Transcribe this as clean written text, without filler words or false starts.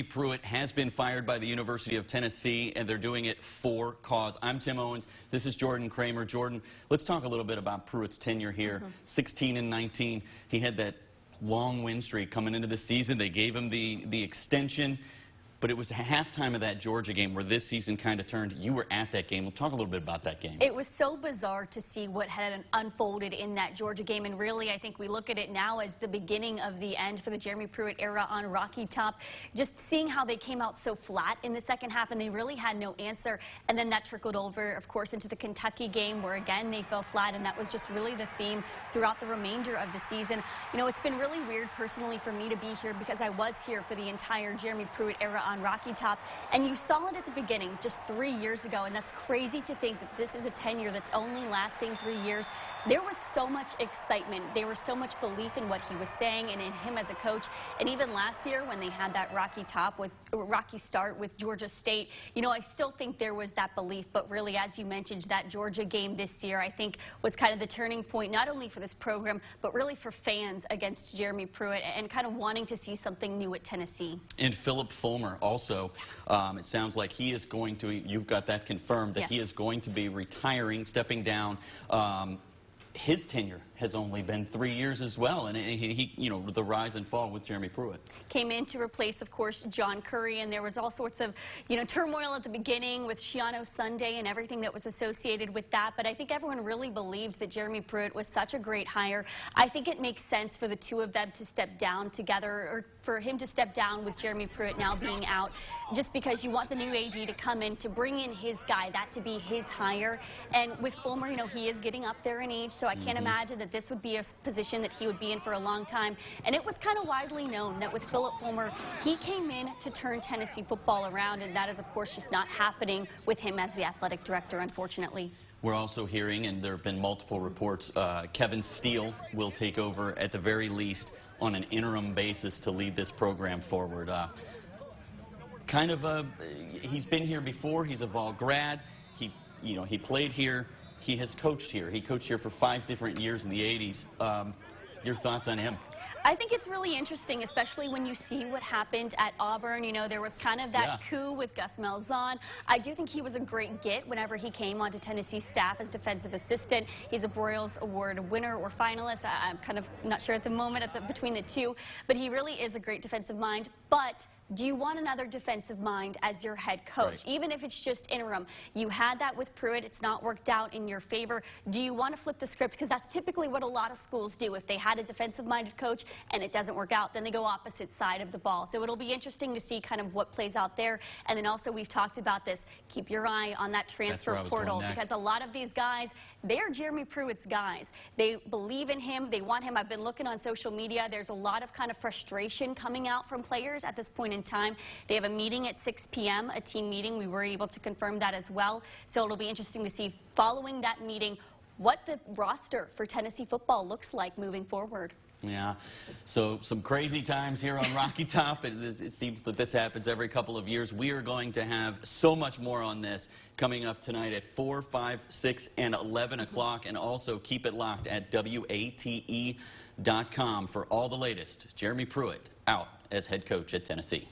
Pruitt has been fired by the University of Tennessee, and they're doing it for cause. I'm Tim Owens. This is Jordan Kramer. Jordan, let's talk a little bit about Pruitt's tenure here. 16-19. He had that long win streak coming into the season. They gave him the extension. But it was halftime of that Georgia game where this season kind of turned. You were at that game. We'll talk a little bit about that game. It was so bizarre to see what had unfolded in that Georgia game. And really, I think we look at it now as the beginning of the end for the Jeremy Pruitt era on Rocky Top. Just seeing how they came out so flat in the second half, and they really had no answer. And then that trickled over, of course, into the Kentucky game where, again, they fell flat. And that was just really the theme throughout the remainder of the season. You know, it's been really weird personally for me to be here because I was here for the entire Jeremy Pruitt era on Rocky Top, and you saw it at the beginning just 3 years ago, and that's crazy to think that this is a tenure that's only lasting 3 years. There was so much excitement. There was so much belief in what he was saying and in him as a coach. And even last year when they had that rocky start with Georgia State, you know, I still think there was that belief. But really, as you mentioned, that Georgia game this year, I think, was kind of the turning point, not only for this program, but really for fans against Jeremy Pruitt and kind of wanting to see something new at Tennessee. And Phillip Fulmer also, it sounds like he is going to, you've got that confirmed, that he is going to be retiring, stepping down. His tenure has only been 3 years as well, and he, you know, the rise and fall with Jeremy Pruitt. Came in to replace, of course, John Currie, and there was all sorts of, you know, turmoil at the beginning with Shiano Sunday and everything that was associated with that. But I think everyone really believed that Jeremy Pruitt was such a great hire. I think it makes sense for the two of them to step down together, or for him to step down with Jeremy Pruitt now being out, just because you want the new AD to come in to bring in his guy, that to be his hire. And with Fulmer, you know, he is getting up there in age, so I can't imagine that this would be a position that he would be in for a long time. And it was kind of widely known that with Phillip Fulmer, he came in to turn Tennessee football around, and that is, of course, just not happening with him as the athletic director, unfortunately. We're also hearing, and there have been multiple reports, Kevin Steele will take over at the very least on an interim basis to lead this program forward. He's been here before. He's a Vol grad. He played here. He has coached here. He coached here for 5 different years in the 80s. Your thoughts on him? I think it's really interesting, especially when you see what happened at Auburn. You know, there was kind of that coup with Gus Malzahn. I do think he was a great get whenever he came onto Tennessee's staff as defensive assistant. He's a Broyles Award winner or finalist. I'm kind of not sure at the moment between the two, but he really is a great defensive mind. But do you want another defensive mind as your head coach? Even if it's just interim. You had that with Pruitt. It's not worked out in your favor. Do you want to flip the script? Because that's typically what a lot of schools do. If they had a defensive-minded coach and it doesn't work out, then they go opposite side of the ball. So it'll be interesting to see kind of what plays out there. And then also, we've talked about this. Keep your eye on that transfer portal, because a lot of these guys, they're Jeremy Pruitt's guys. They believe in him. They want him. I've been looking on social media. There's a lot of kind of frustration coming out from players at this point in time. They have a meeting at 6 p.m., a team meeting. We were able to confirm that as well. So it'll be interesting to see, following that meeting, what the roster for Tennessee football looks like moving forward. Yeah, so some crazy times here on Rocky Top. It seems that this happens every couple of years. We are going to have so much more on this coming up tonight at 4, 5, 6, and 11 o'clock. And also keep it locked at WATE.com for all the latest. Jeremy Pruitt out as head coach at Tennessee.